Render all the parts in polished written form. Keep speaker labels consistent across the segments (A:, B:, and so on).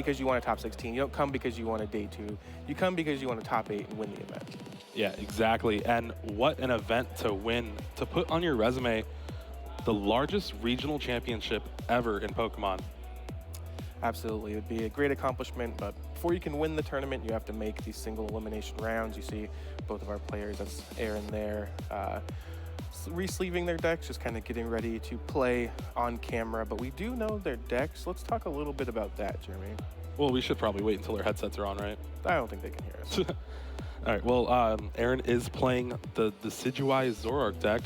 A: because you want a top 16. You don't come because you want a day 2. You come because you want a top 8 and win the event.
B: Yeah, exactly. And what an event to win, to put on your resume the largest regional championship ever in Pokemon.
A: Absolutely. It would be a great accomplishment, but before you can win the tournament, you have to make these single elimination rounds. You see both of our players, that's Arron there, re-sleeving their decks, just kind of getting ready to play on camera. But we do know their decks. Let's talk a little bit about that, Jeremy.
B: Well, we should probably wait until their headsets are on, right?
A: I don't think they can hear us.
B: All right, well, Arron is playing the Decidueye Zoroark deck,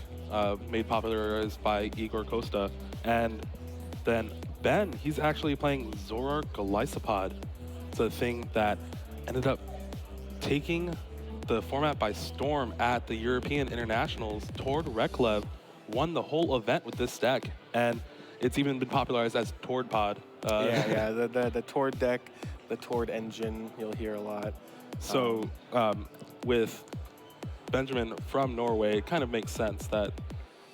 B: made popularized by Igor Costa. And then Ben, he's actually playing Zoroark Golisopod. It's a thing that ended up taking the format by storm at the European Internationals. Tord Reklev won the whole event with this deck, and it's even been popularized as Tord Pod.
A: Yeah, the Tord deck, the Tord engine, you'll hear a lot.
B: So with Benjamin from Norway, it kind of makes sense that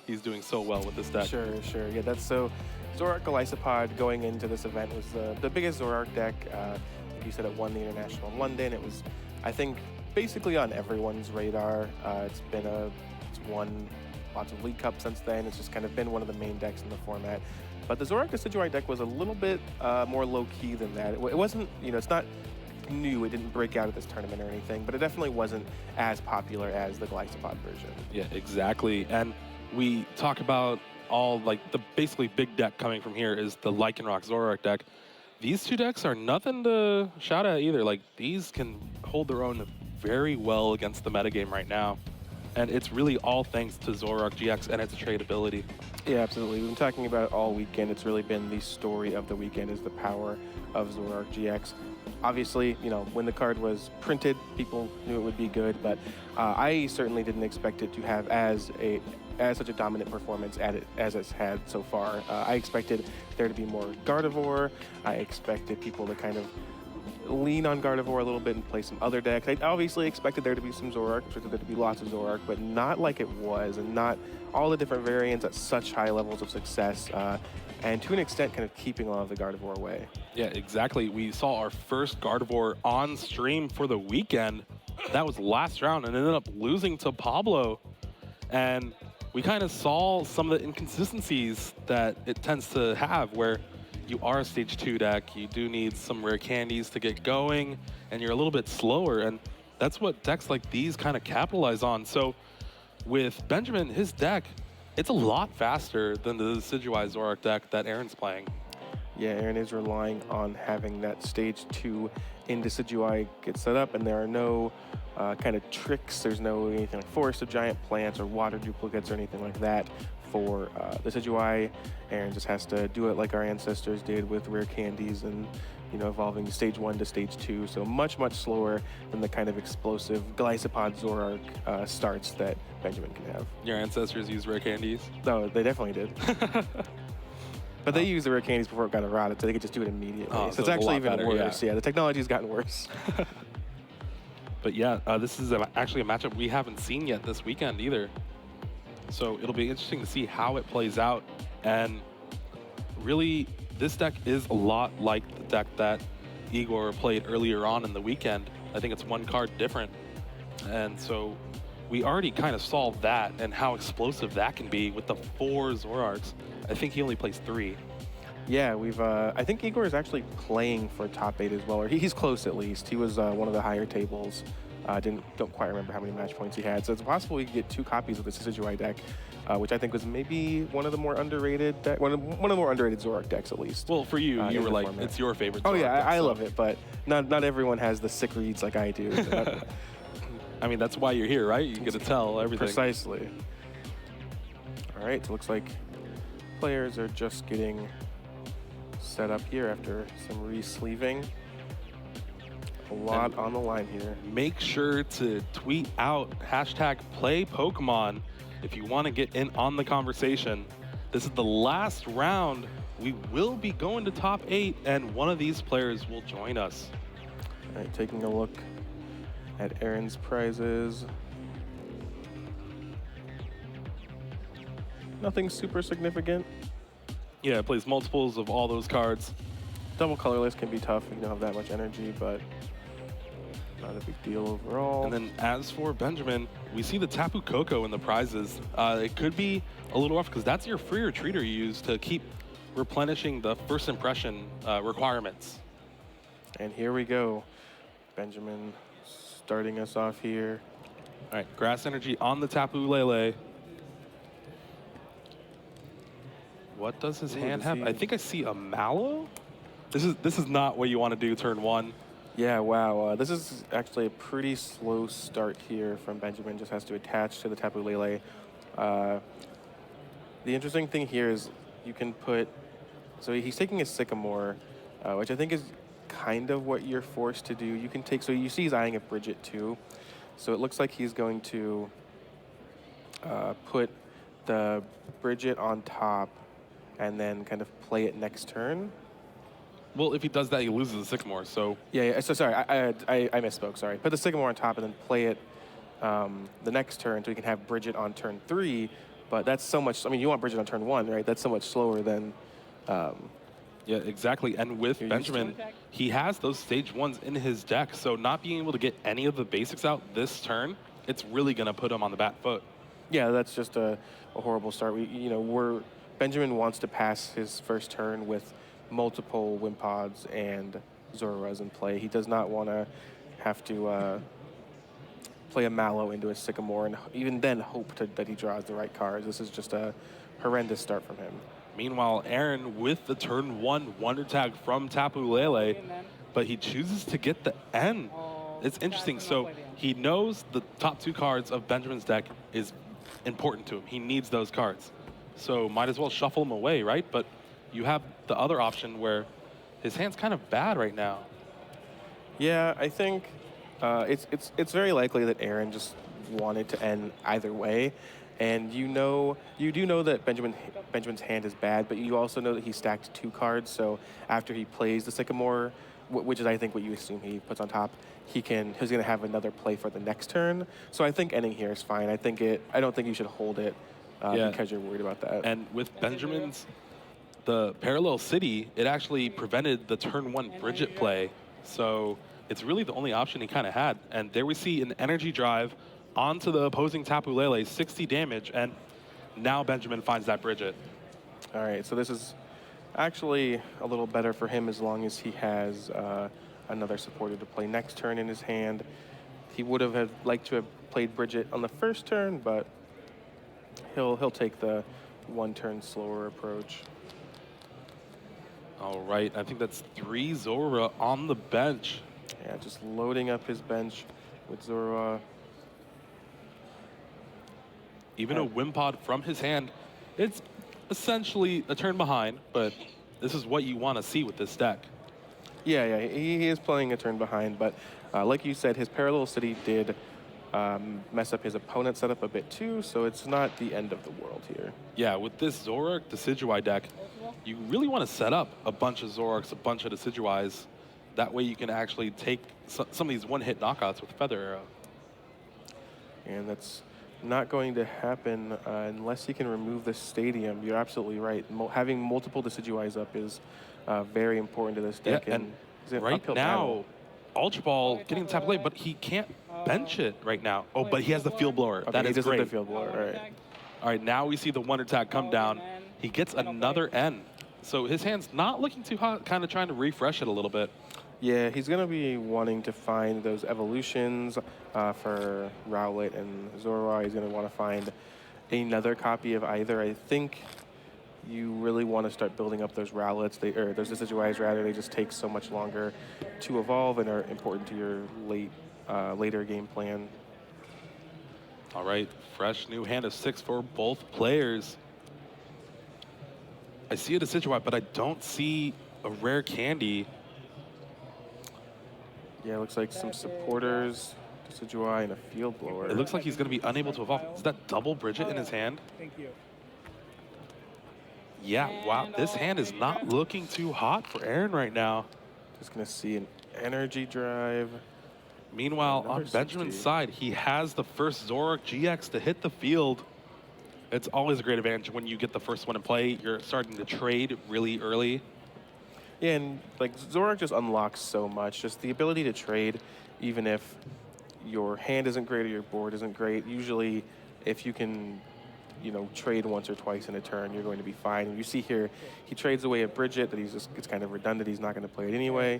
B: he's doing so well with this deck.
A: Sure. Yeah, that's so. Zoroark Golisopod going into this event was the biggest Zoroark deck. You said it won the International in London. It was, I think, basically on everyone's radar. It's won lots of League Cups since then. It's just kind of been one of the main decks in the format. But the Zoroark Decidueye deck was a little bit more low-key than that. It wasn't, it's not new. It didn't break out at this tournament or anything, but it definitely wasn't as popular as the Golisopod version.
B: Yeah, exactly. And we talk about all, like, the basically big deck coming from here is the Lycanroc Zoroark deck. These two decks are nothing to shout at either. Like, these can hold their own very well against the metagame right now. And it's really all thanks to Zoroark GX and its tradability.
A: Yeah, absolutely. We've been talking about it all weekend. It's really been the story of the weekend is the power of Zoroark GX. Obviously, when the card was printed, people knew it would be good, but I certainly didn't expect it to have as such a dominant performance as it's had so far. I expected there to be more Gardevoir. I expected people to kind of lean on Gardevoir a little bit and play some other decks. I obviously expected there to be some Zoroark, expected there to be lots of Zoroark, but not like it was, and not all the different variants at such high levels of success, and to an extent kind of keeping a lot of the Gardevoir away.
B: Yeah, exactly. We saw our first Gardevoir on stream for the weekend. That was last round and ended up losing to Pablo. And we kind of saw some of the inconsistencies that it tends to have where you are a stage 2 deck, you do need some rare candies to get going, and you're a little bit slower, and that's what decks like these kind of capitalize on. So with Benjamin, his deck, it's a lot faster than the Decidueye Zoroark deck that Arron's playing.
A: Yeah, Arron is relying on having that stage 2 in Decidueye get set up, and there are no kind of tricks. There's no anything like Forest of Giant Plants or water duplicates or anything like that for Decidueye. Arron just has to do it like our ancestors did with rare candies and evolving stage 1 to stage 2. So much slower than the kind of explosive Golisopod Zoroark starts that Benjamin can have.
B: Your ancestors used rare candies?
A: No, they definitely did. But they used the rare candies before it got eroded, so they could just do it immediately.
B: Oh,
A: so it's actually even
B: better,
A: worse. Yeah, the technology's gotten worse.
B: But yeah, this is actually a matchup we haven't seen yet this weekend either. So it'll be interesting to see how it plays out. And really, this deck is a lot like the deck that Igor played earlier on in the weekend. I think it's one card different. And so we already kind of saw that and how explosive that can be with the 4 Zoroarks. I think he only plays 3.
A: Yeah, I think Igor is actually playing for top 8 as well, or he's close at least. He was one of the higher tables. Don't quite remember how many match points he had. So it's possible he could get 2 copies of the Decidueye deck, which I think was maybe one of the more underrated one of the more underrated Zoroark decks at least.
B: Well, for you, you were like, format. It's your favorite Zoroark
A: yeah,
B: deck,
A: I love it, but not everyone has the sick reads like I do. So
B: I mean, that's why you're here, right? You get to tell everything.
A: Precisely. All right, so it looks like players are just getting set up here after some re-sleeving. A lot on the line here.
B: Make sure to tweet out #PlayPokemon if you want to get in on the conversation. This is the last round. We will be going to top 8, and one of these players will join us.
A: All right, taking a look at Arron's prizes. Nothing super significant.
B: Yeah, it plays multiples of all those cards.
A: Double colorless can be tough if you don't have that much energy, but not a big deal overall.
B: And then as for Benjamin, we see the Tapu Koko in the prizes. It could be a little rough because that's your free retreater you use to keep replenishing the first impression requirements.
A: And here we go. Benjamin starting us off here.
B: All right, Grass Energy on the Tapu Lele. What does his hand have? I think I see a Mallow. This is not what you want to do turn one.
A: Yeah, wow. This is actually a pretty slow start here from Benjamin. Just has to attach to the Tapu Lele. The interesting thing here is you can put... So he's taking a Sycamore, which I think is kind of what you're forced to do. You can take... So you see he's eyeing a Bridget too. So it looks like he's going to put the Bridget on top and then kind of play it next turn.
B: Well, if he does that, he loses the Sycamore, so...
A: Yeah, so sorry, I misspoke, sorry. Put the Sycamore on top and then play it the next turn so you can have Bridget on turn 3, but that's so much... I mean, you want Bridget on turn 1, right? That's so much slower than...
B: Yeah, exactly, and with Benjamin, he has those stage 1s in his deck, so not being able to get any of the basics out this turn, it's really going to put him on the back foot.
A: Yeah, that's just a horrible start. Benjamin wants to pass his first turn with multiple Wimpods and Zororas in play. He does not want to have to play a Mallow into a Sycamore and even then hope that he draws the right cards. This is just a horrendous start from him.
B: Meanwhile, Arron with the turn 1 Wonder Tag from Tapu Lele, but he chooses to get the N. It's interesting. So he knows the top 2 cards of Benjamin's deck is important to him. He needs those cards. So might as well shuffle them away, right? But you have the other option where his hand's kind of bad right now.
A: Yeah, I think it's very likely that Arron just wanted to end either way. And you do know that Benjamin's hand is bad, but you also know that he stacked 2 cards. So after he plays the Sycamore, which is I think what you assume he puts on top, he's going to have another play for the next turn. So I think ending here is fine. I don't think you should hold it because you're worried about that.
B: And with Benjamin's the Parallel City, it actually prevented the turn 1 Bridget play. So it's really the only option he kind of had. And there we see an energy drive onto the opposing Tapu Lele, 60 damage, and now Benjamin finds that Bridget.
A: All right, so this is actually a little better for him as long as he has another supporter to play next turn in his hand. He would have liked to have played Bridget on the first turn, but he'll take the 1 turn slower approach.
B: All right, I think that's 3 Zora on the bench.
A: Yeah, just loading up his bench with Zora.
B: Even a Wimpod from his hand, it's essentially a turn behind, but this is what you want to see with this deck.
A: Yeah, he is playing a turn behind, but like you said, his Parallel City did mess up his opponent's setup a bit too, so it's not the end of the world here.
B: Yeah, with this Zoroark Decidueye deck, you really want to set up a bunch of Zoroarks, a bunch of Decidueyes. That way you can actually take some of these one-hit knockouts with Feather Arrow.
A: And that's not going to happen unless he can remove the stadium. You're absolutely right. Having multiple Decidueyes up is very important to this deck.
B: Yeah, and right now, Ultra Ball getting the Tapu Lele, but he can't bench it right now. Oh, but he has the Field Blower.
A: Okay,
B: that is great.
A: The Field Blower, all right.
B: All right, now we see the Wonder Tag come down. He gets another N. So his hand's not looking too hot, kind of trying to refresh it a little bit.
A: Yeah, he's going to be wanting to find those evolutions for Rowlet and Zoroark. He's going to want to find another copy of either. I think you really want to start building up those Rowlets, or those Decidueyes rather. They just take so much longer to evolve and are important to your later game plan.
B: All right, fresh new hand of 6 for both players. I see a Decidueye, but I don't see a rare candy.
A: Yeah, it looks like some supporters, Decidueye, and a Field Blower.
B: It looks like he's going to be unable to evolve. Is that double Bridget in his hand?
C: Thank you.
B: Yeah, wow, this hand is not looking too hot for Arron right now.
A: Just going to see an energy drive.
B: Meanwhile, on Benjamin's side, he has the first Zoroark GX to hit the field. It's always a great advantage when you get the first one in play. You're starting to trade really early.
A: Yeah, and like Zorak just unlocks so much. Just the ability to trade, even if your hand isn't great or your board isn't great. Usually, if you can, trade once or twice in a turn, you're going to be fine. And you see here, he trades away a Bridget that it's kind of redundant. He's not going to play it anyway.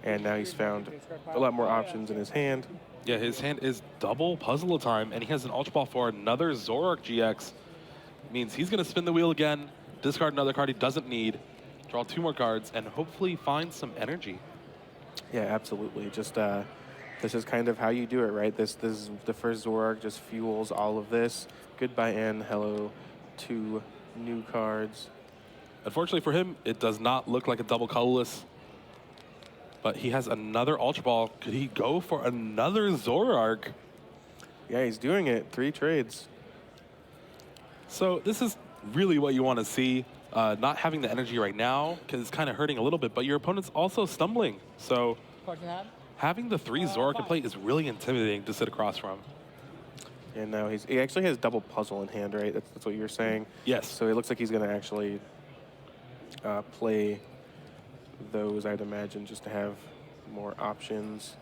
A: And now he's found a lot more options in his hand.
B: Yeah, his hand is double puzzle time, and he has an Ultra Ball for another Zoroark GX. Means he's going to spin the wheel again, discard another card he doesn't need, draw 2 more cards, and hopefully find some energy.
A: Yeah, absolutely. Just this is kind of how you do it, right? This is the first Zoroark just fuels all of this. Goodbye N, hello, 2 new cards.
B: Unfortunately for him, it does not look like a double colorless. But he has another Ultra Ball. Could he go for another Zoroark?
A: Yeah, he's doing it. 3 trades.
B: So this is really what you want to see. Not having the energy right now, because it's kind of hurting a little bit, but your opponent's also stumbling. So having the 3 Zoroark in play is really intimidating to sit across from.
A: And now he actually has double puzzle in hand, right? That's what you're saying?
B: Yes.
A: So it looks like he's going to actually play those, I'd imagine, just to have more options.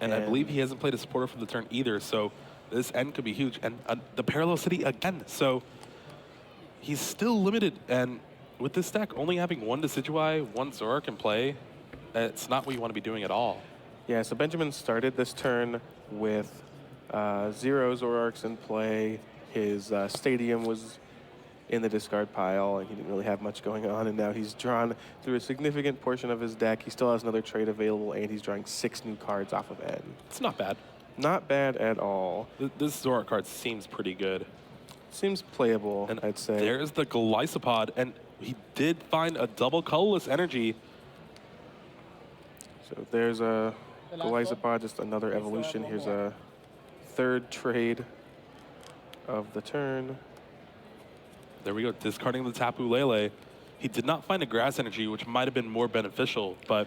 B: And I believe he hasn't played a supporter for the turn either, so this end could be huge. And the Parallel City again, so he's still limited. And with this deck, only having 1 Decidueye, 1 Zoroark in play, it's not what you want to be doing at all.
A: Yeah, so Benjamin started this turn with 0 Zoroarks in play. His Stadium was in the discard pile, and he didn't really have much going on, and now he's drawn through a significant portion of his deck. He still has another trade available, and he's drawing 6 new cards off of N.
B: It's not bad.
A: Not bad at all.
B: This Zoroark card seems pretty good.
A: Seems playable,
B: and
A: I'd say.
B: There's the Glycopod, and he did find a double colorless energy.
A: So there's a Glycopod, just another evolution. Here's a 3rd trade of the turn.
B: There we go, discarding the Tapu Lele. He did not find a grass energy, which might have been more beneficial, but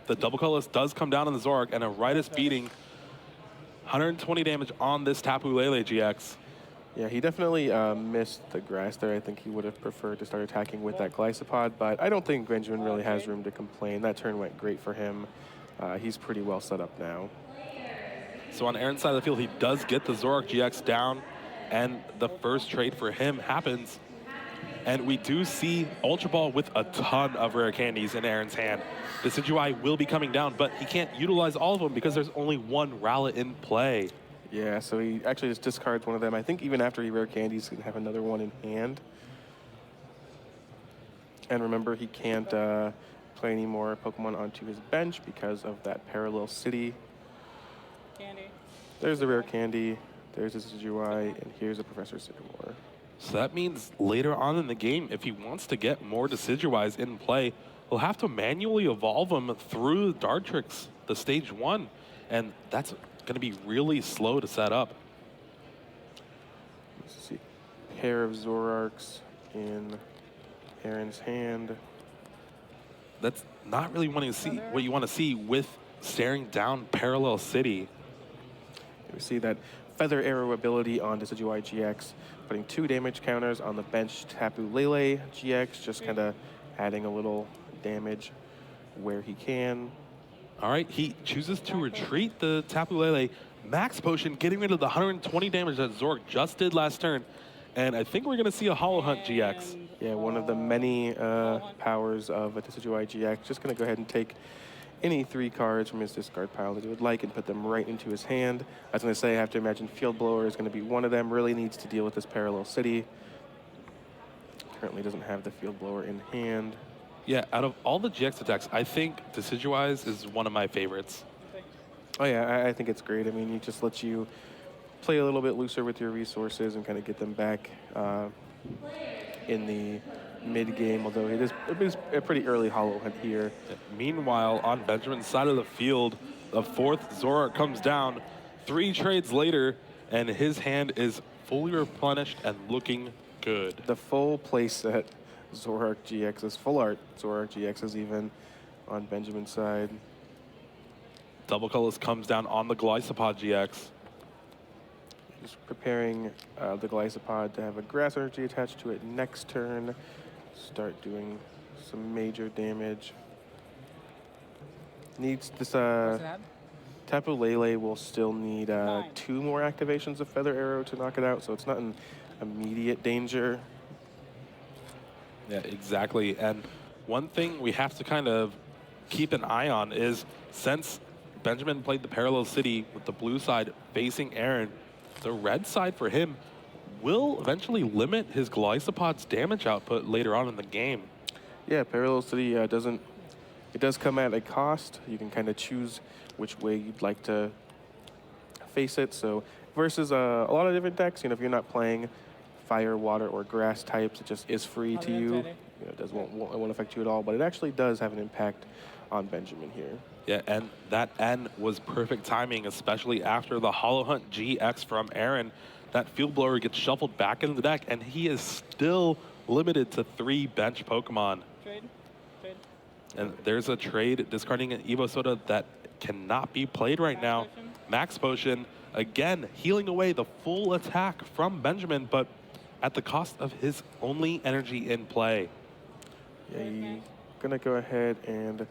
B: the double colorless does come down on the Zoroark, and a Ritus beating 120 damage on this Tapu Lele GX.
A: Yeah, he definitely missed the grass there. I think he would have preferred to start attacking with that Glycopod, but I don't think Benjamin really has room to complain. That turn went great for him. He's pretty well set up now.
B: So on Arron's side of the field, he does get the Zoroark GX down, and the first trade for him happens. And we do see Ultra Ball with a ton of rare candies in Arron's hand. The Decidueye will be coming down, but he can't utilize all of them because there's only 1 Rowlet in play.
A: Yeah, so he actually just discards one of them. I think even after he rare candies, he can have another one in hand. And remember, he can't play any more Pokemon onto his bench because of that Parallel City.
C: Candy.
A: There's the rare candy. There's a Decidueye, and here's a Professor Sycamore.
B: So that means later on in the game, if he wants to get more Decidueyes in play, he'll have to manually evolve them through Dartrix, the stage 1. And that's going to be really slow to set up.
A: Let's see. Pair of Zoroarks in Arron's hand.
B: That's not really wanting to see what you want to see with staring down Parallel City.
A: We see that Feather Arrow ability on Decidueye GX, putting 2 damage counters on the bench Tapu Lele GX, just kind of adding a little damage where he can.
B: All right, he chooses to retreat the Tapu Lele. Max Potion, getting rid of the 120 damage that Zoroark just did last turn. And I think we're going to see a Hollow Hunt GX.
A: Yeah, one of the many powers of a Decidueye GX. Just going to go ahead and take any 3 cards from his discard pile that he would like and put them right into his hand. I was going to say, I have to imagine Field Blower is going to be one of them. Really needs to deal with this Parallel City. Currently doesn't have the Field Blower in hand.
B: Yeah, out of all the GX attacks, I think Decidueye is one of my favorites.
A: Oh yeah, I think it's great. I mean, it just lets you play a little bit looser with your resources and kind of get them back in the mid-game, although it is a pretty early Hollow Hunt here.
B: Meanwhile, on Benjamin's side of the field, the 4th Zoroark comes down 3 trades later, and his hand is fully replenished and looking good.
A: The full playset Zoroark GXs, full art Zoroark GXs even on Benjamin's side.
B: Double Colorless comes down on the Glycopod GX.
A: Just preparing the Glycopod to have a Grass Energy attached to it next turn. start doing some major damage. Needs this,
C: What's that?
A: Tapu Lele will still need
C: 9.
A: 2 more activations of Feather Arrow to knock it out, so it's not in immediate danger.
B: Yeah, exactly. And one thing we have to kind of keep an eye on is since Benjamin played the Parallel City with the blue side facing Arron, the red side for him will eventually limit his Glycopod's damage output later on in the game.
A: Yeah, Parallel City it does come at a cost. You can kind of choose which way you'd like to face it. So versus a lot of different decks, if you're not playing fire, water, or grass types, it just is free to you. It won't affect you at all, but it actually does have an impact on Benjamin here.
B: Yeah, and that N was perfect timing, especially after the Hollow Hunt GX from Arron. That Field Blower gets shuffled back into the deck, and he is still limited to 3 bench Pokemon.
C: Trade.
B: And there's a trade discarding an Evo Soda that cannot be played right now.
C: Potion.
B: Max Potion, again, healing away the full attack from Benjamin, but at the cost of his only energy in play.
A: Yeah, he's gonna go ahead and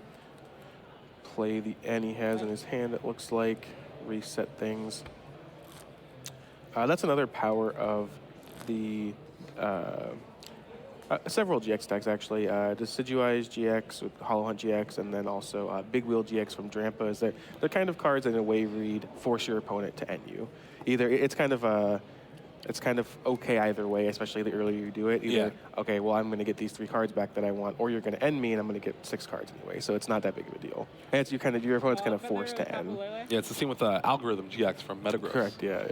A: play the N he has in his hand, it looks like. Reset things. That's another power of the several GX decks, actually. Decidueye GX with Hollow Hunt GX, and then also Big Wheel GX from Drampa. Is that they're kind of cards that in a way read force your opponent to end you. Either it's kind of okay either way, especially the earlier you do it. Either, okay, well, I'm going to get these 3 cards back that I want, or you're going to end me, and I'm going to get 6 cards anyway. So it's not that big of a deal. And it's your opponent's kind of forced to end.
B: Yeah, it's the same with Algorithm GX from Metagross.
A: Correct, yeah.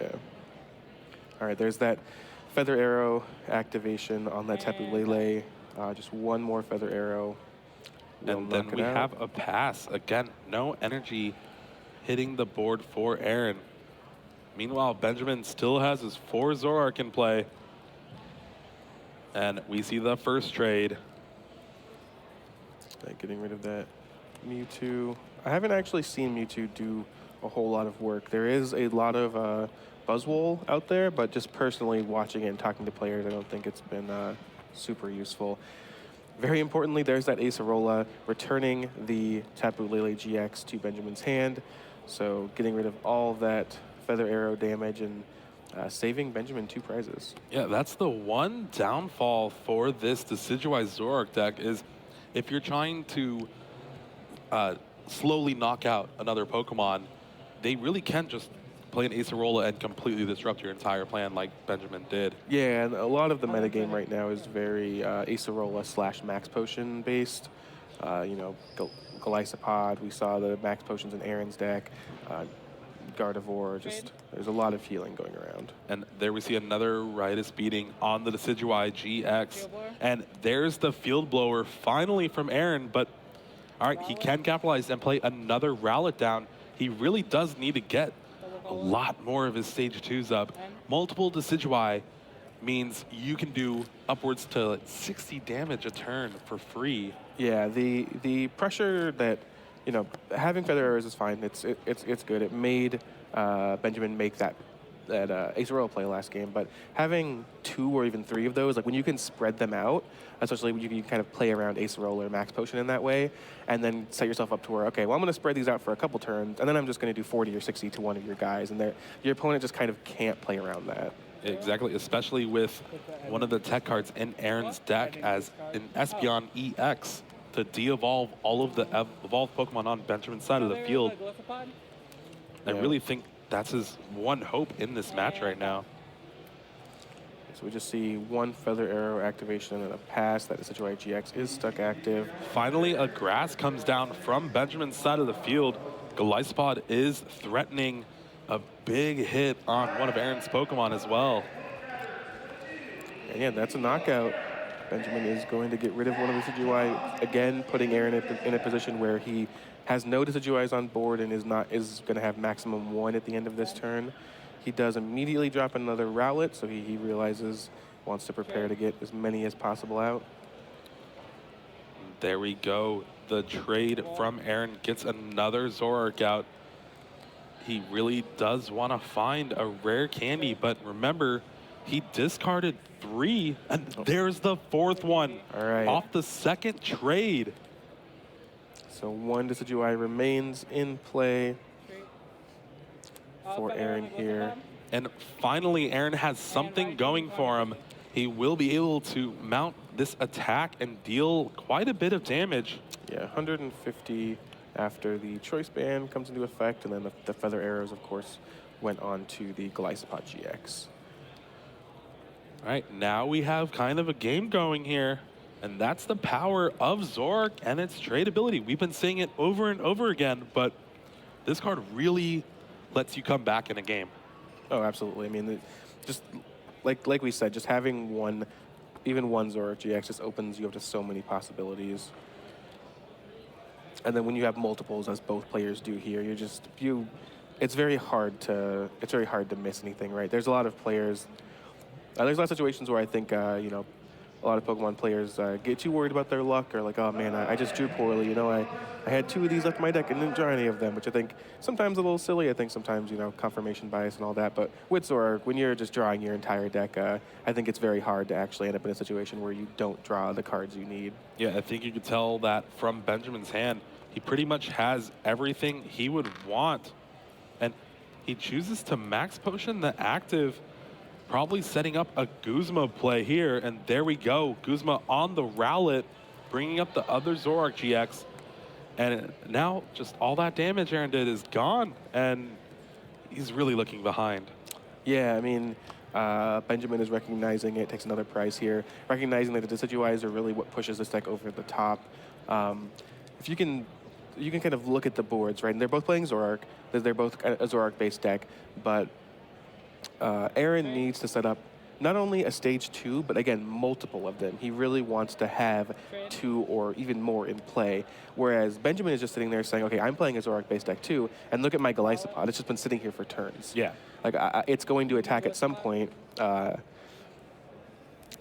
A: All right, there's that Feather Arrow activation on that Tapu Lele. Just 1 more Feather Arrow.
B: And then we have a pass. Again, no energy hitting the board for Arron. Meanwhile, Benjamin still has his 4 Zoroark in play. And we see the first trade.
A: Getting rid of that Mewtwo. I haven't actually seen Mewtwo do a whole lot of work. There is a lot of Buzzwole out there, but just personally watching it and talking to players, I don't think it's been super useful. Very importantly, there's that Acerola returning the Tapu Lele GX to Benjamin's hand. So getting rid of all of that Feather Arrow damage and saving Benjamin 2 prizes.
B: Yeah, that's the one downfall for this Decidueye Zoroark deck is if you're trying to slowly knock out another Pokemon, they really can't just play an Acerola and completely disrupt your entire plan like Benjamin did.
A: Yeah, and a lot of the metagame right now is very Acerola / Max Potion based. Glycopod, we saw the Max Potions in Arron's deck. Gardevoir, there's a lot of healing going around.
B: And there we see another Ritus beating on the Decidueye GX. And there's the Field Blower finally from Arron, but all right, he can capitalize and play another Rowlet down. He really does need to get a lot more of his stage 2s up. Multiple Decidueye means you can do upwards to 60 damage a turn for free.
A: Yeah, the pressure that having Feather Arrows is fine. It's good. It made Benjamin make that Acerola play last game, but having 2 or even 3 of those, like when you can spread them out, especially when you can kind of play around Acerola or Max Potion in that way, and then set yourself up to where, okay, well, I'm going to spread these out for a couple turns, and then I'm just going to do 40 or 60 to one of your guys, and your opponent just kind of can't play around that.
B: Exactly, especially with one of the tech cards in Arron's deck as an Espeon EX to de-evolve all of the evolved Pokemon on Benjamin's side of the field. I really think that's his one hope in this match right now.
A: So we just see 1 Feather Arrow activation and a pass. That Decidueye GX is stuck active.
B: Finally, a Grass comes down from Benjamin's side of the field. Glycopod is threatening a big hit on one of Arron's Pokemon as well.
A: And yeah, that's a knockout. Benjamin is going to get rid of one of the Decidueye, again, putting Arron in a position where he has no Decidueyes on board and is going to have maximum 1 at the end of this turn. He does immediately drop another Rowlet, so he realizes, wants to prepare to get as many as possible out.
B: There we go. The trade from Arron gets another Zoroark out. He really does want to find a rare candy, but remember, He discarded 3, and there's the 4th one.
A: All right.
B: Off the 2nd trade.
A: So 1 Decidueye remains in play
C: Straight.
A: for
C: Feather
A: Arron
C: on the
A: here.
C: Glyphosol.
B: And finally, Arron has something
C: right
B: going for him. He will be able to mount this attack and deal quite a bit of damage.
A: Yeah, 150 after the choice band comes into effect, and then the feather arrows, of course, went on to the Glyphosol GX.
B: All right, now we have kind of a game going here, and that's the power of Zoroark and its tradability. We've been saying it over and over again, but this card really lets you come back in a game.
A: Oh, absolutely. I mean, just like we said, just having even one Zoroark GX just opens you up to so many possibilities. And then when you have multiples, as both players do here, it's very hard to miss anything, right? There's a lot of players. There's a lot of situations where I think a lot of Pokemon players get too worried about their luck, or like, oh man, I just drew poorly. I had 2 of these left in my deck and didn't draw any of them, which I think sometimes a little silly. I think sometimes, confirmation bias and all that. But with Zoroark, when you're just drawing your entire deck, I think it's very hard to actually end up in a situation where you don't draw the cards you need.
B: Yeah, I think you could tell that from Benjamin's hand. He pretty much has everything he would want. And he chooses to Max Potion the active, probably setting up a Guzma play here. And there we go. Guzma on the Rowlet, bringing up the other Zoroark GX. And now just all that damage Arron did is gone. And he's really looking behind.
A: Yeah, I mean, Benjamin is recognizing it, takes another prize here, recognizing that the Decidueyes are really what pushes this deck over the top. If you can kind of look at the boards, right? And they're both playing Zoroark. They're both a Zoroark-based deck, but Arron needs to set up not only a stage 2, but again, multiple of them. He really wants to have 2 or even more in play, whereas Benjamin is just sitting there saying, okay, I'm playing a Zoroark-based deck too, and look at my Glyphosol. It's just been sitting here for turns.
B: Yeah.
A: Like, it's going to attack at some point,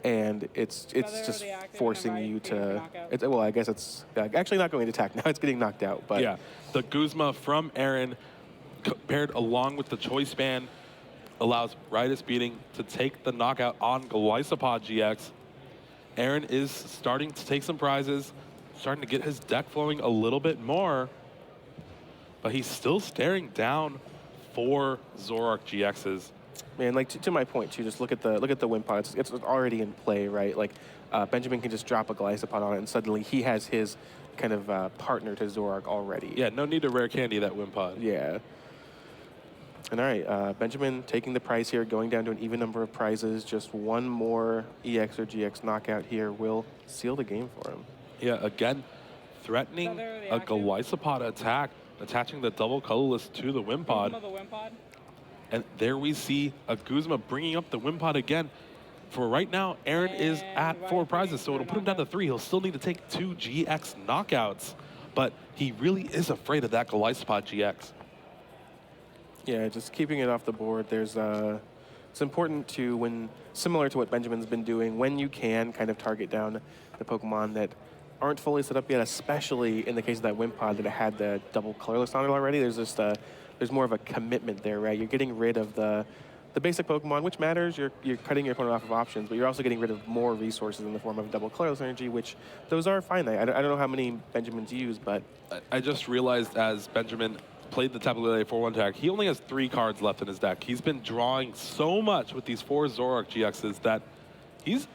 A: and it's just forcing you to. Well, I guess it's actually not going to attack now. It's getting knocked out. But
B: yeah, the Guzma from Arron, paired along with the choice band, allows Ritus Beating to take the knockout on Glyphosol GX. Arron is starting to take some prizes, starting to get his deck flowing a little bit more, but he's still staring down 4 Zoroark GXs.
A: Man, like to my point too, just look at the Wimpod. It's already in play, right? Like Benjamin can just drop a Glyphosol on it, and suddenly he has his kind of partner to Zoroark already.
B: Yeah, no need to rare candy that Wimpod.
A: Yeah. And all right, Benjamin taking the prize here, going down to an even number of prizes. Just one more EX or GX knockout here will seal the game for him.
B: Yeah, again, threatening a Glyphosol attack, attaching the double colorless to the Wimpod. And there we see a Guzma bringing up the Wimpod again. For right now, Arron is at 4 prizes, so it'll put him down to 3. He'll still need to take 2 GX knockouts, but he really is afraid of that Glyphosol GX.
A: Yeah, just keeping it off the board. There's it's important to, similar to what Benjamin's been doing, when you can kind of target down the Pokemon that aren't fully set up yet, especially in the case of that Wimpod that had the double colorless on it already. There's just there's more of a commitment there, right? You're getting rid of the basic Pokemon, which matters. You're cutting your opponent off of options, but you're also getting rid of more resources in the form of double colorless energy, which those are finite. I don't know how many Benjamins use, but
B: I just realized as Benjamin played the Tapu Lele 4-1 tag, he only has 3 cards left in his deck. He's been drawing so much with these 4 Zoroark GXs that he's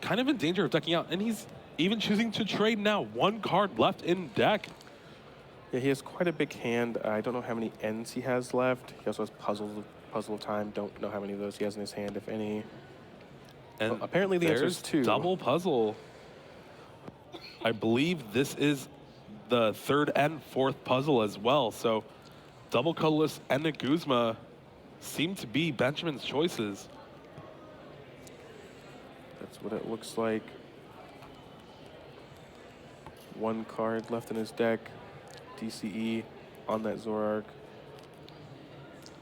B: kind of in danger of decking out, and he's even choosing to trade now. 1 card left in deck.
A: Yeah, he has quite a big hand. I don't know how many ends he has left. He also has Puzzle of Time. Don't know how many of those he has in his hand, if any.
B: And
A: well, apparently the answer is 2.
B: Double puzzle. I believe this is the 3rd and 4th puzzle as well. So double colorless and a Guzma seem to be Benjamin's choices.
A: That's what it looks like. 1 card left in his deck. DCE on that Zoroark.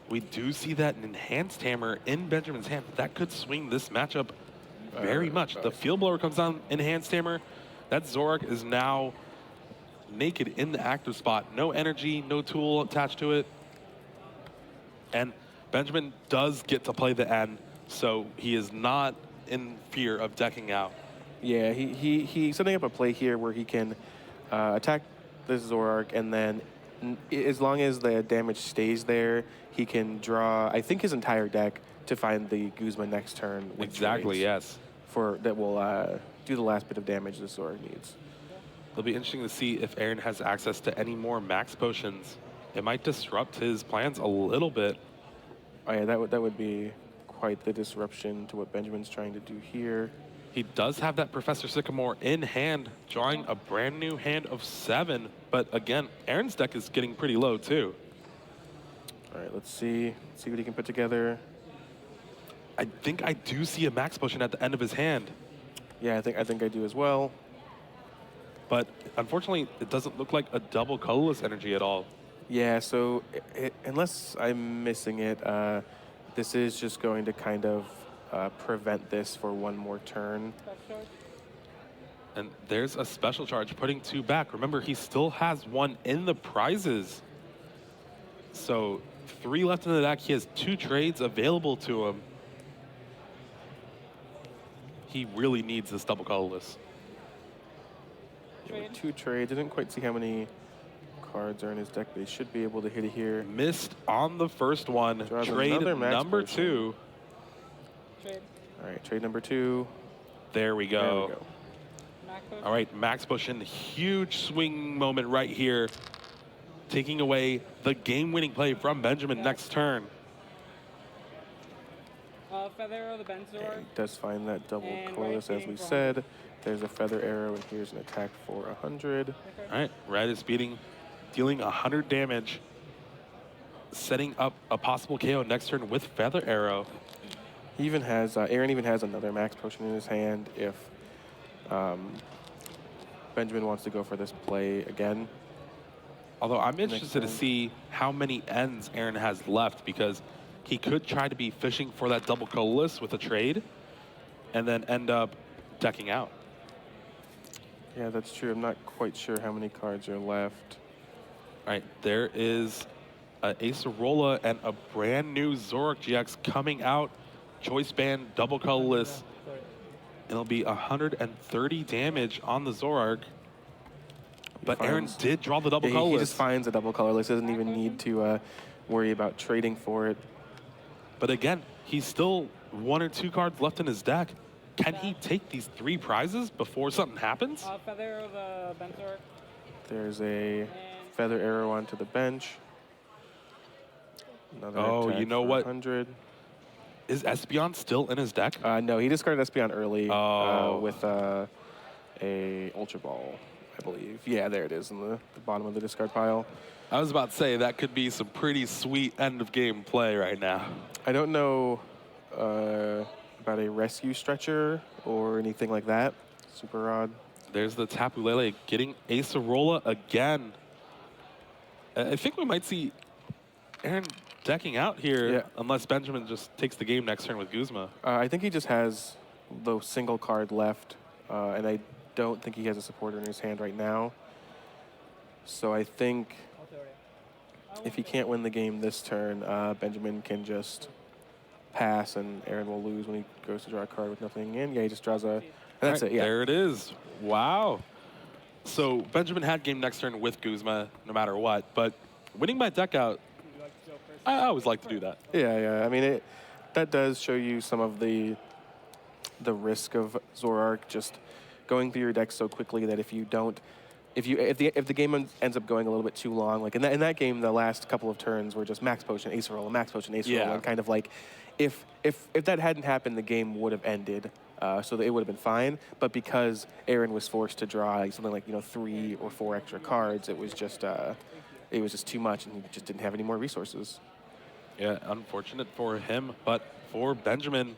B: We do see that enhanced hammer in Benjamin's hand. That could swing this matchup very much. The field blower comes down, enhanced hammer. That Zoroark is now naked in the active spot. No energy, no tool attached to it. And Benjamin does get to play the end, So he is not in fear of decking out.
A: Yeah, he's setting up a play here where he can attack the Zorark, and then as long as the damage stays there, he can draw, I think, his entire deck to find the Guzma next turn. With
B: Exactly,
A: trades
B: yes.
A: that will do the last bit of damage the Zorark needs.
B: It'll be interesting to see if Arron has access to any more max potions. It might disrupt his plans a little bit.
A: Oh yeah, that would be quite the disruption to what Benjamin's trying to do here.
B: He does have that Professor Sycamore in hand, drawing a brand new hand of 7. But again, Arron's deck is getting pretty low too.
A: All right, let's see what he can put together.
B: I think I do see a max potion at the end of his hand.
A: Yeah, I think I do as well.
B: But unfortunately, it doesn't look like a double colorless energy at all.
A: Yeah, so unless I'm missing it, this is just going to kind of prevent this for one more turn.
B: And there's a special charge putting 2 back. Remember, he still has 1 in the prizes. So 3 left in the deck. He has 2 trades available to him. He really needs this double colorless.
A: Yeah, with 2 trades. I didn't quite see how many cards are in his deck, but he should be able to hit it here.
B: Missed on the first one.
A: Draws
B: Trade
A: another max
B: number
A: potion.
B: 2.
C: Trade.
A: All right, trade number 2.
B: There we
A: There
B: go.
A: we go.
C: Max potion.
B: All right, max potion. Huge swing moment right here. Taking away the game-winning play from Benjamin next turn.
C: Feather Arrow, the
A: And
C: Benzor.
A: he does find that double
C: And
A: colorless,
C: right
A: as we
C: beating for
A: said. There's a feather arrow, and here's an attack for 100.
C: Okay.
B: All right, Red is dealing 100 damage. Setting up a possible KO next turn with Feather Arrow.
A: He even has, Arron even has another max potion in his hand if Benjamin wants to go for this play again.
B: Although I'm interested to
A: turn.
B: see how many ends Arron has left, because he could try to be fishing for that double colorless with a trade and then end up decking out.
A: Yeah, that's true. I'm not quite sure how many cards are left.
B: All right, there is an Acerola and a brand new Zorark GX coming out. Choice band, double colorless. It'll be 130 damage on the Zorark. But Arron
A: finds-
B: did draw the double
A: Yeah,
B: colorless.
A: he just finds a double colorless. Doesn't even need to worry about trading for it.
B: But again, he's still 1 or 2 cards left in his deck. Can he take these 3 prizes before something happens?
C: Feather Arrow, the Benzor.
A: There's a
C: And
A: feather arrow onto the bench. Another
B: Oh,
A: attack
B: you know
A: for
B: what?
A: 100.
B: Is Espeon still in his deck?
A: No, he discarded Espeon early
B: Oh.
A: with a Ultra Ball, I believe. Yeah, there it is in the bottom of the discard pile.
B: I was about to say that could be some pretty sweet end of game play right now.
A: I don't know about a rescue stretcher or anything like that. Super odd.
B: There's the Tapu Lele getting Acerola again. I think we might see Arron decking out here,
A: Yeah.
B: unless Benjamin just takes the game next turn with Guzma.
A: I think he just has the single card left, and I don't think he has a supporter in his hand right now. So I think if he can't win the game this turn, Benjamin can just pass, and Arron will lose when he goes to draw a card with nothing in. Yeah, he just draws a... And that's
B: All right,
A: it, yeah.
B: There it is. Wow. So Benjamin had game next turn with Guzma, no matter what. But winning by deck out, I always like to do that.
A: Yeah. I mean, that does show you some of the risk of Zorark just going through your deck so quickly that if the game ends up going a little bit too long, like in that game, the last couple of turns were just max potion, Acerola, max potion, Acerola,
B: Yeah.
A: and kind of like if that hadn't happened, the game would have ended. So that it would have been fine, but because Arron was forced to draw something like 3 or 4 extra cards, it was just too much, and he just didn't have any more resources.
B: Yeah, unfortunate for him, but for Benjamin,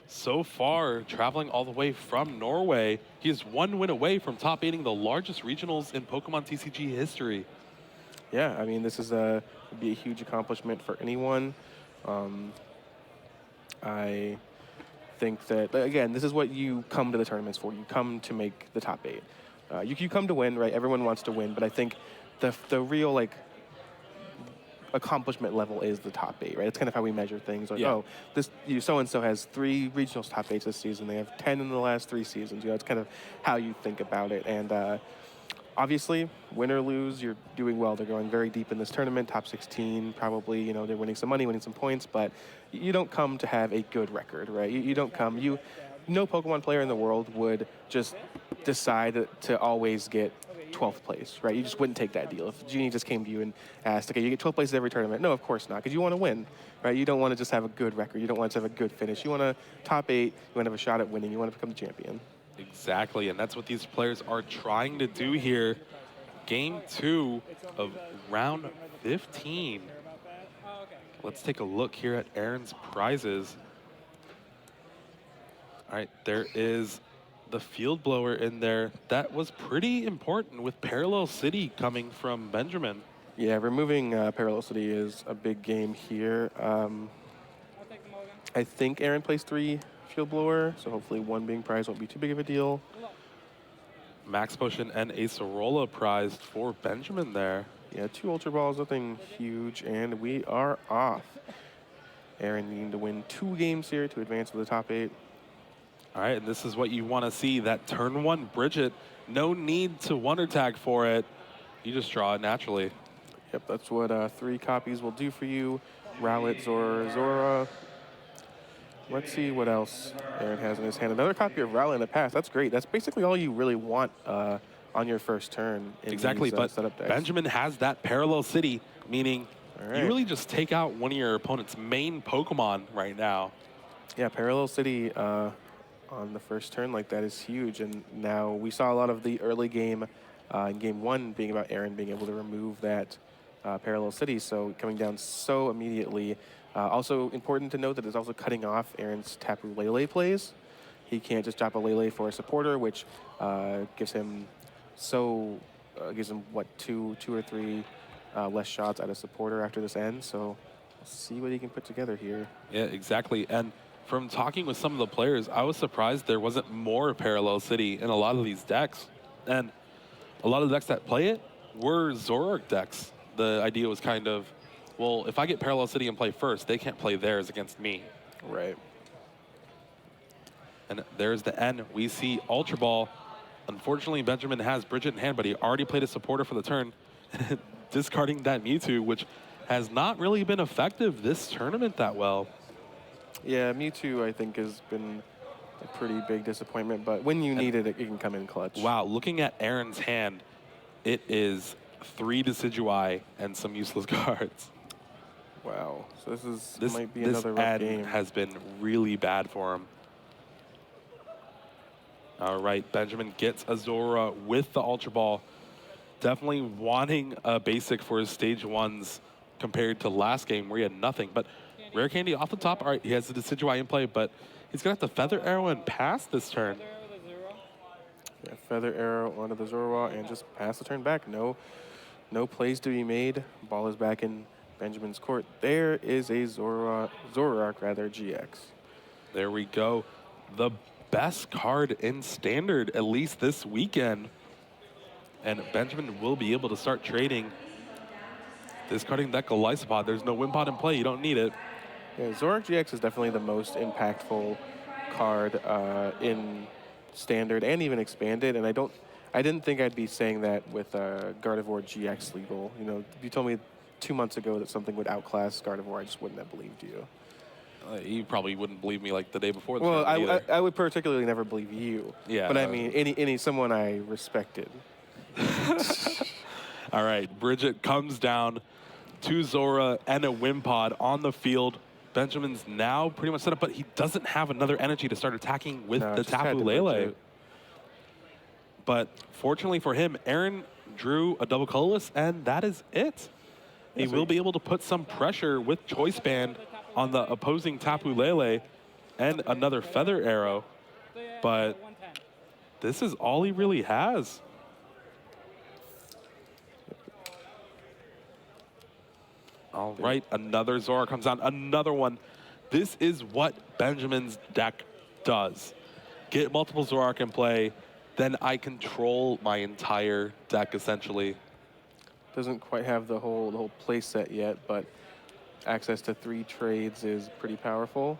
B: so far, traveling all the way from Norway, he is 1 win away from top 8ing the largest regionals in Pokemon TCG history.
A: Yeah, I mean, this would be a huge accomplishment for anyone. I think that, again, this is what you come to the tournaments for. You come to make the top 8. You come to win, right? Everyone wants to win, but I think the real accomplishment level is the top 8, right? It's kind of how we measure things. Like,
B: Yeah.
A: oh, this so-and-so has 3 regionals top 8s this season. They have 10 in the last 3 seasons. It's kind of how you think about it. And obviously, win or lose, you're doing well. They're going very deep in this tournament, top 16, probably. They're winning some money, winning some points, but you don't come to have a good record, right? You don't come. No Pokemon player in the world would just decide to always get 12th place, right? You just wouldn't take that deal. If Genie just came to you and asked, okay, you get 12th place every tournament. No, of course not, because you want to win, right? You don't want to just have a good record. You don't want to have a good finish. You want to top 8. You want to have a shot at winning. You want to become the champion.
B: Exactly, and that's what these players are trying to do here. Game 2 of round 15.
C: Oh, okay.
B: Let's take a look here at Arron's prizes. All right, there is the field blower in there. That was pretty important with Parallel City coming from Benjamin.
A: Yeah, removing Parallel City is a big game here.
C: I'll take the mulligan.
A: I think Arron plays 3 field blower, so hopefully 1 being prized won't be too big of a deal.
B: Max Potion and Acerola prized for Benjamin there.
A: Yeah, 2 Ultra Balls, nothing huge, and we are off. Arron needing to win 2 games here to advance to the top 8.
B: All right, and this is what you want to see, that turn 1 Bridget. No need to Wonder Tag for it. You just draw it naturally.
A: Yep, that's what 3 copies will do for you. Rowlet, Zora. Let's see what else Arron has in his hand. Another copy of Rowlet in the past. That's great. That's basically all you really want on your first turn. In
B: Exactly,
A: these,
B: but
A: setup decks.
B: Benjamin has that Parallel City, meaning
A: All right.
B: you really just take out one of your opponent's main Pokemon right now.
A: Yeah, Parallel City on the first turn like that is huge. And now we saw a lot of the early game in Game 1 being about Arron being able to remove that Parallel City, so coming down so immediately. Also important to note that it's also cutting off Arron's Tapu Lele plays. He can't just drop a Lele for a supporter, which gives him what, two or three less shots at a supporter after this ends. So we'll see what he can put together here.
B: Yeah, exactly. And from talking with some of the players, I was surprised there wasn't more Parallel City in a lot of these decks. And a lot of the decks that play it were Zoroark decks. The idea was kind of, well, if I get Parallel City and play first, they can't play theirs against me.
A: Right.
B: And there's the N. We see Ultra Ball. Unfortunately, Benjamin has Bridget in hand, but he already played a supporter for the turn, discarding that Mewtwo, which has not really been effective this tournament that well.
A: Yeah, Mewtwo, I think, has been a pretty big disappointment, but when you need it, it can come in clutch.
B: Wow, looking at Arron's hand, it is 3 Decidueye and some useless cards.
A: Wow. So this might be
B: this
A: another rough
B: N
A: game.
B: has been really bad for him. All right, Benjamin gets Azora with the Ultra Ball. Definitely wanting a basic for his stage 1s compared to last game where he had nothing. But Rare Candy off the top. All right, he has the Decidueye in play, but he's going to have to Feather Arrow and pass this turn.
C: Feather Arrow with a 0.
A: Yeah, Feather Arrow onto the Zoroark and just pass the turn back. No plays to be made. Ball is back in Benjamin's court. There is a Zoroark GX.
B: There we go. The best card in Standard, at least this weekend. And Benjamin will be able to start trading. Discarding that Golisopod. There's no Wimpod in play. You don't need it.
A: Yeah, Zoroark GX is definitely the most impactful card in Standard and even Expanded. And I didn't think I'd be saying that with Gardevoir GX legal. If you told me 2 months ago that something would outclass Gardevoir, I just wouldn't have believed you.
B: You probably wouldn't believe me like the day before.
A: Well, I would particularly never believe you.
B: Yeah.
A: But I mean, someone I respected.
B: All right, Bridget comes down to Zora and a Wimpod on the field. Benjamin's now pretty much set up, but he doesn't have another energy to start attacking with the
A: just had
B: Tapu
A: to
B: Lele.
A: Bridget.
B: But fortunately for him, Arron drew a double colorless, and that is it. He will be able to put some pressure with Choice Band on the opposing Tapu Lele and another Feather Arrow.
C: So yeah,
B: But
C: 110.
B: this is all he really has. All right, another Zora comes down, another one. This is what Benjamin's deck does. Get multiple Zoroark in play, then I control my entire deck, essentially.
A: Doesn't quite have the whole play set yet, but access to 3 trades is pretty powerful.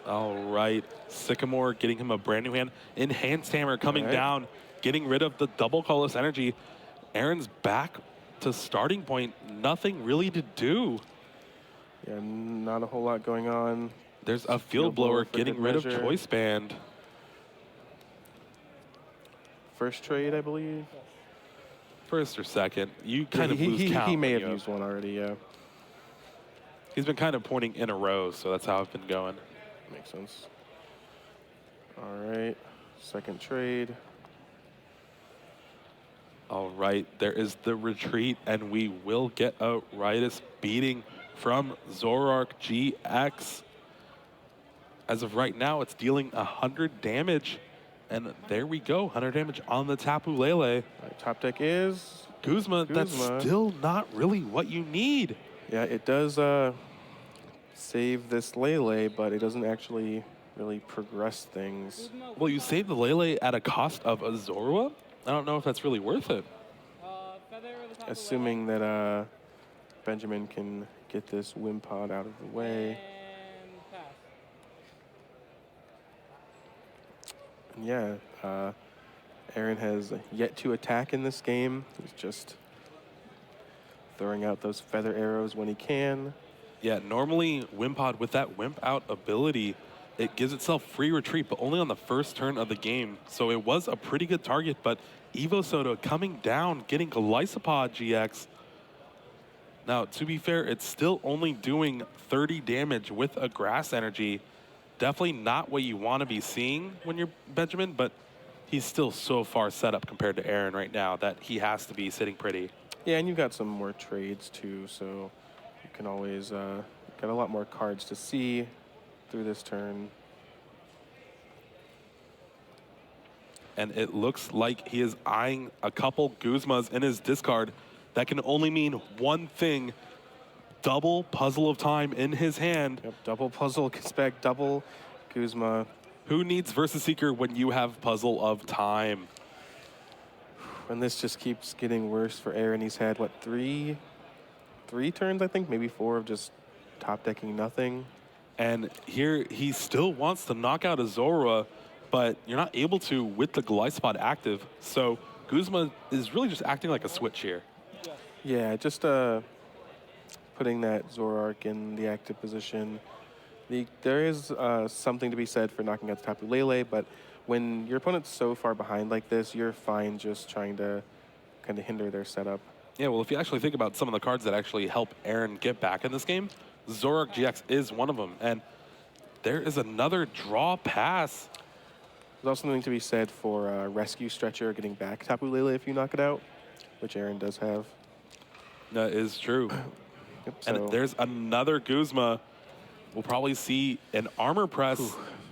B: All right, Sycamore getting him a brand new hand. Enhanced Hammer coming
A: right.
B: down, getting rid of the double colorless energy. Arron's back to starting point. Nothing really to do.
A: Yeah, not a whole lot going on.
B: There's a field blower
A: for
B: getting
A: good
B: rid of
A: measure.
B: Choice Band.
A: First trade, I believe.
B: First or second. You kind
A: Yeah,
B: of lose count.
A: he may
B: when
A: have
B: you
A: used one already, yeah.
B: He's been kind of pointing in a row, so that's how I've been going.
A: Makes sense. All right, second trade.
B: All right, there is the retreat, and we will get a riotous beating from Zoroark GX. As of right now, it's dealing 100 damage. And there we go, 100 damage on the Tapu Lele.
A: Right, top deck is...
B: Guzma, that's
A: Guzma.
B: still not really what you need.
A: Yeah, it does save this Lele, but it doesn't actually really progress things.
B: Well, you save the Lele at a cost of a Zorua? I don't know if that's really worth it.
C: Feather with the top
A: Assuming that Benjamin can get this Wimpod out of the way.
C: and pass.
A: And yeah, Arron has yet to attack in this game. He's just throwing out those feather arrows when he can.
B: Yeah, normally Wimpod with that Wimp Out ability, it gives itself free retreat, but only on the first turn of the game. So it was a pretty good target, but Evo Soda coming down, getting Glycopod GX. Now, to be fair, it's still only doing 30 damage with a grass energy. Definitely not what you want to be seeing when you're Benjamin, but he's still so far set up compared to Arron right now that he has to be sitting pretty.
A: Yeah, and you've got some more trades too, so you can always get a lot more cards to see through this turn.
B: And it looks like he is eyeing a couple Guzmas in his discard. That can only mean one thing. Double Puzzle of Time in his hand.
A: Yep, double puzzle, gets back double Guzma.
B: Who needs Versus Seeker when you have Puzzle of Time?
A: And this just keeps getting worse for Arron. He's had, what, three turns, I think? Maybe 4 of just top decking nothing.
B: And here he still wants to knock out a Zorua, but you're not able to with the Glycopod active. So Guzma is really just acting like a switch here.
A: Yeah, just putting that Zoroark in the active position. There is something to be said for knocking out the Tapu Lele, but when your opponent's so far behind like this, you're fine just trying to kind of hinder their setup.
B: Yeah, well, if you actually think about some of the cards that actually help Arron get back in this game, Zoroark GX is one of them. And there is another draw pass.
A: There's also something to be said for Rescue Stretcher getting back Tapu Lele if you knock it out, which Arron does have.
B: That is true.
A: Yep,
B: And
A: so
B: there's another Guzma. We'll probably see an armor press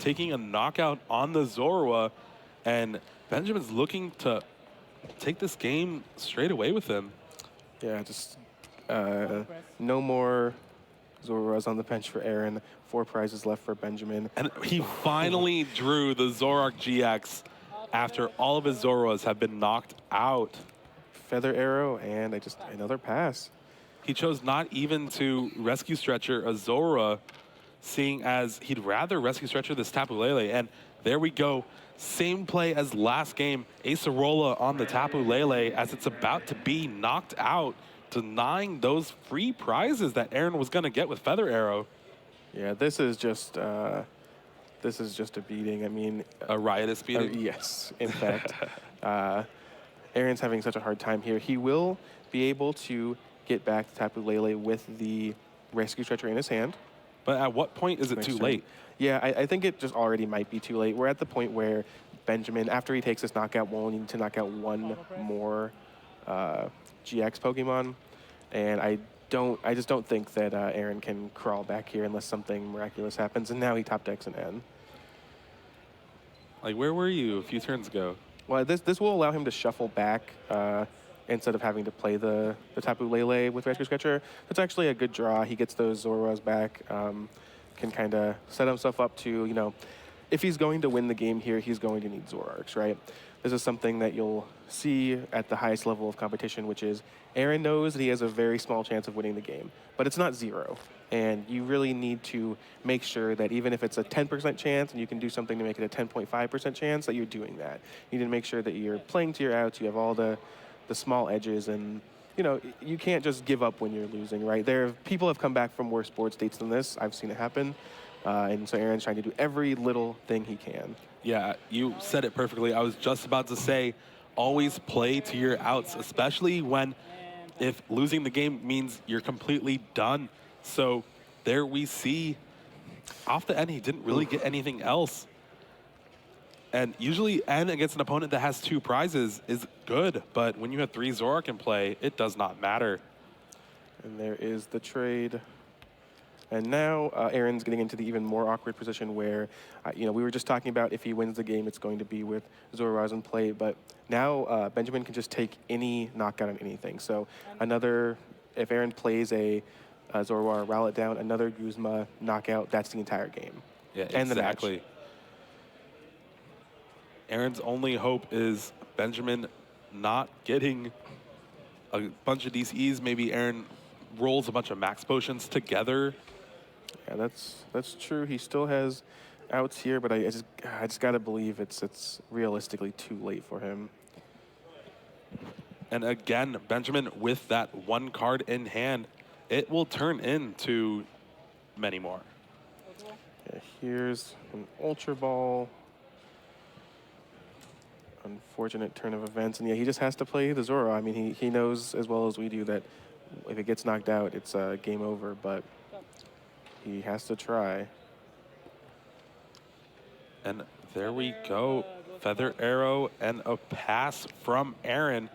B: taking a knockout on the Zorua. And Benjamin's looking to take this game straight away with him.
A: yeah, just no more Zoruas on the bench for Arron. 4 prizes left for Benjamin.
B: And he finally drew the Zoroark GX after all of his Zoruas have been knocked out.
A: Feather Arrow and another pass.
B: He chose not even to Rescue Stretcher a Zorua, seeing as he'd rather Rescue Stretcher this Tapu Lele. And there we go. Same play as last game. Acerola on the Tapu Lele as it's about to be knocked out, denying those free prizes that Arron was going to get with Feather Arrow.
A: Yeah, this is just a beating. I mean,
B: A riotous beating.
A: yes, in fact. Arron's having such a hard time here. He will be able to get back to Tapu Lele with the Rescue Stretcher in his hand.
B: But at what point is it
A: Next
B: too
A: turn.
B: late?
A: Yeah, I think it just already might be too late. We're at the point where Benjamin, after he takes this knockout, will need to knock out one more GX Pokemon. And I just don't think that Arron can crawl back here unless something miraculous happens. And now he top decks an N.
B: Like, where were you a few turns ago?
A: Well, this will allow him to shuffle back instead of having to play the Tapu Lele with Rescue Stretcher. That's actually a good draw. He gets those Zoruas back, can kind of set himself up to, if he's going to win the game here, he's going to need Zoroarks, right? this is something that you'll see at the highest level of competition, which is Arron knows that he has a very small chance of winning the game, but it's not zero. And you really need to make sure that even if it's a 10% chance and you can do something to make it a 10.5% chance, that you're doing that. You need to make sure that you're playing to your outs, you have all the small edges, and you know, you can't just give up when you're losing, right? People have come back from worse board states than this. I've seen it happen. And so Arron's trying to do every little thing he can.
B: Yeah, you said it perfectly. I was just about to say, always play to your outs, especially when if losing the game means you're completely done. So there we see, off the end, he didn't really get anything else. And usually N against an opponent that has 2 prizes is good, but when you have 3 Zoroark in play, it does not matter.
A: And there is the trade. And now Arron's getting into the even more awkward position where, you know, we were just talking about if he wins the game, it's going to be with Zoroark in play. But now Benjamin can just take any knockout on anything. So if Arron plays a Zoroark, Rowlet down, another Guzma knockout, that's the entire game.
B: Yeah,
A: and
B: exactly.
A: The match.
B: Arron's only hope is Benjamin not getting a bunch of DCs. Maybe Arron rolls a bunch of max potions together.
A: Yeah, that's true. He still has outs here, but I just gotta believe it's realistically too late for him.
B: And again, Benjamin with that 1 card in hand, it will turn into many more.
A: Yeah, here's an Ultra Ball. Unfortunate turn of events, and yeah, he just has to play the Zoro. I mean, he knows as well as we do that if it gets knocked out, it's game over, but he has to try.
B: And there we go. Feather Arrow and a pass from Arron.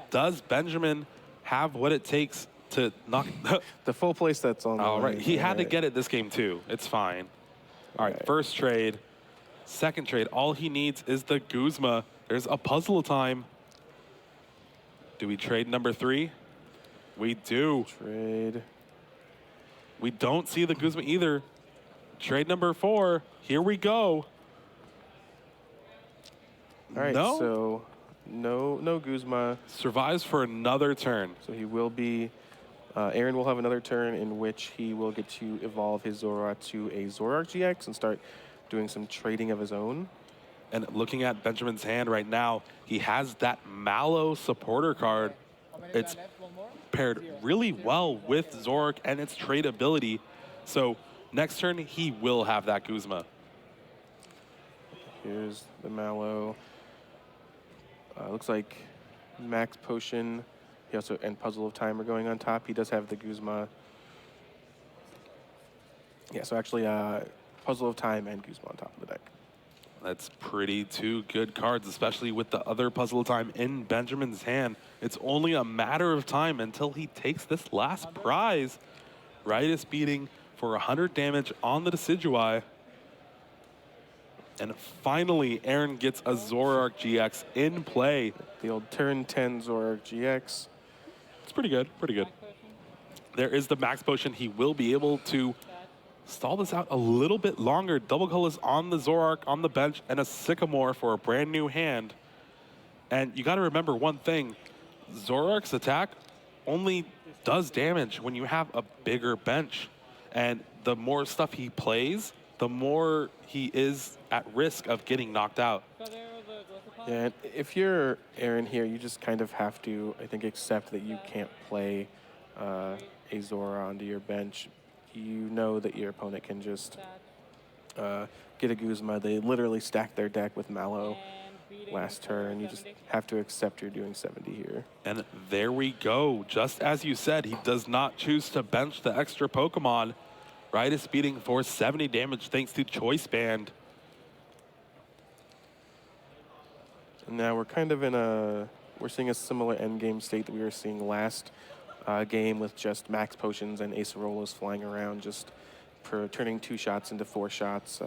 B: Does Benjamin have what it takes to knock
A: the full place that's on?
B: All right, he had to get it this game too. It's fine. All right, first trade, second trade. All he needs is the Guzma. There's a puzzle time. Do we trade number 3? We do.
A: Trade.
B: We don't see the Guzma either. Trade number 4. Here we go.
A: All right, so no Guzma.
B: Survives for another turn.
A: So he will be, Arron will have another turn in which he will get to evolve his Zoroark to a Zoroark GX and start doing some trading of his own.
B: And looking at Benjamin's hand right now, he has that Mallow supporter card. It's paired really well with Zoroark and its trade ability. So next turn, he will have that Guzma.
A: Here's the Mallow. Looks like Max Potion. He also, and Puzzle of Time are going on top. He does have the Guzma. Yeah, so actually Puzzle of Time and Guzma on top of the deck.
B: That's pretty 2 good cards, especially with the other Puzzle of Time in Benjamin's hand. It's only a matter of time until he takes this last prize. Ritus beating for 100 damage on the Decidueye. And finally, Arron gets a Zoroark GX in play.
A: The old turn 10 Zoroark GX.
B: It's pretty good, pretty good. There is the Max Potion. He will be able to stall this out a little bit longer. Double colors on the Zoroark on the bench and a Sycamore for a brand new hand. And you got to remember one thing. Zoroark's attack only does damage when you have a bigger bench. And the more stuff he plays, the more he is at risk of getting knocked out.
A: Yeah, and if you're Arron here, you just kind of have to, I think, accept that you can't play a Zora onto your bench. You know that your opponent can just get a Guzma. They literally stack their deck with Mallow last turn. You just have to accept you're doing 70 here.
B: And there we go. Just as you said, he does not choose to bench the extra Pokemon. Ritus beating for 70 damage thanks to Choice Band.
A: And now we're kind of we're seeing a similar endgame state that we were seeing last game with just max potions and Acerolas flying around, just turning 2 shots into 4 shots.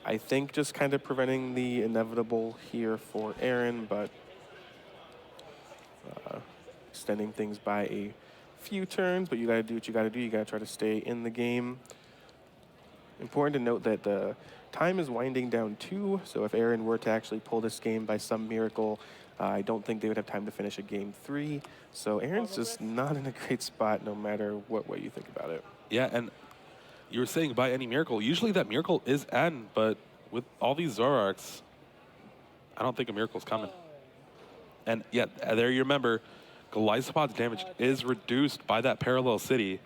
A: I think just kind of preventing the inevitable here for Arron, but extending things by a few turns, but you gotta do what you gotta do. You gotta try to stay in the game. Important to note that the time is winding down too, so if Arron were to actually pull this game by some miracle, I don't think they would have time to finish a game 3. So Arron's just not in a great spot no matter what way you think about it.
B: Yeah, and you were saying by any miracle. Usually that miracle is N, but with all these Zoroarks, I don't think a miracle's coming. And yeah, there you remember, Golisopod's damage is reduced by that parallel city.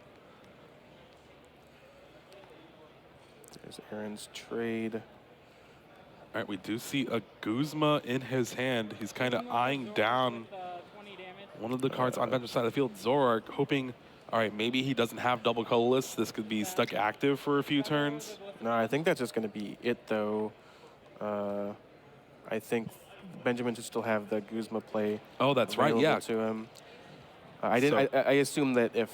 A: There's Arron's trade.
B: All right, we do see a Guzma in his hand. He's kind of eyeing down
C: 20 damage.
B: one of the cards on Benjamin's side of the field, Zoroark, hoping, all right, maybe he doesn't have double colorless. This could be stuck active for a few turns.
A: No, I think that's just going to be it, though. I think Benjamin should still have the Guzma play.
B: Oh, that's right,
A: available
B: yeah.
A: To him. I didn't. I assumed that if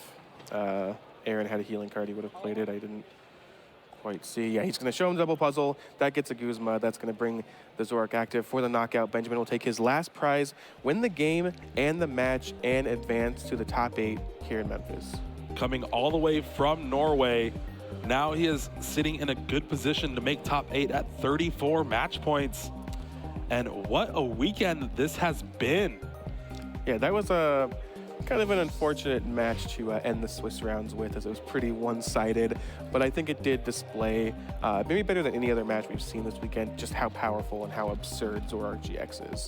A: Arron had a healing card, he would have played it. I didn't quite see. Yeah, he's going to show him double puzzle. That gets a Guzma. That's going to bring the Zoroark active for the knockout. Benjamin will take his last prize, win the game and the match, and advance to the top 8 here in Memphis.
B: Coming all the way from Norway, now he is sitting in a good position to make top 8 at 34 match points. And what a weekend this has been.
A: Yeah, that was a kind of an unfortunate match to end the Swiss rounds with, as it was pretty one-sided. But I think it did display, maybe better than any other match we've seen this weekend, just how powerful and how absurd Zoroark GX is.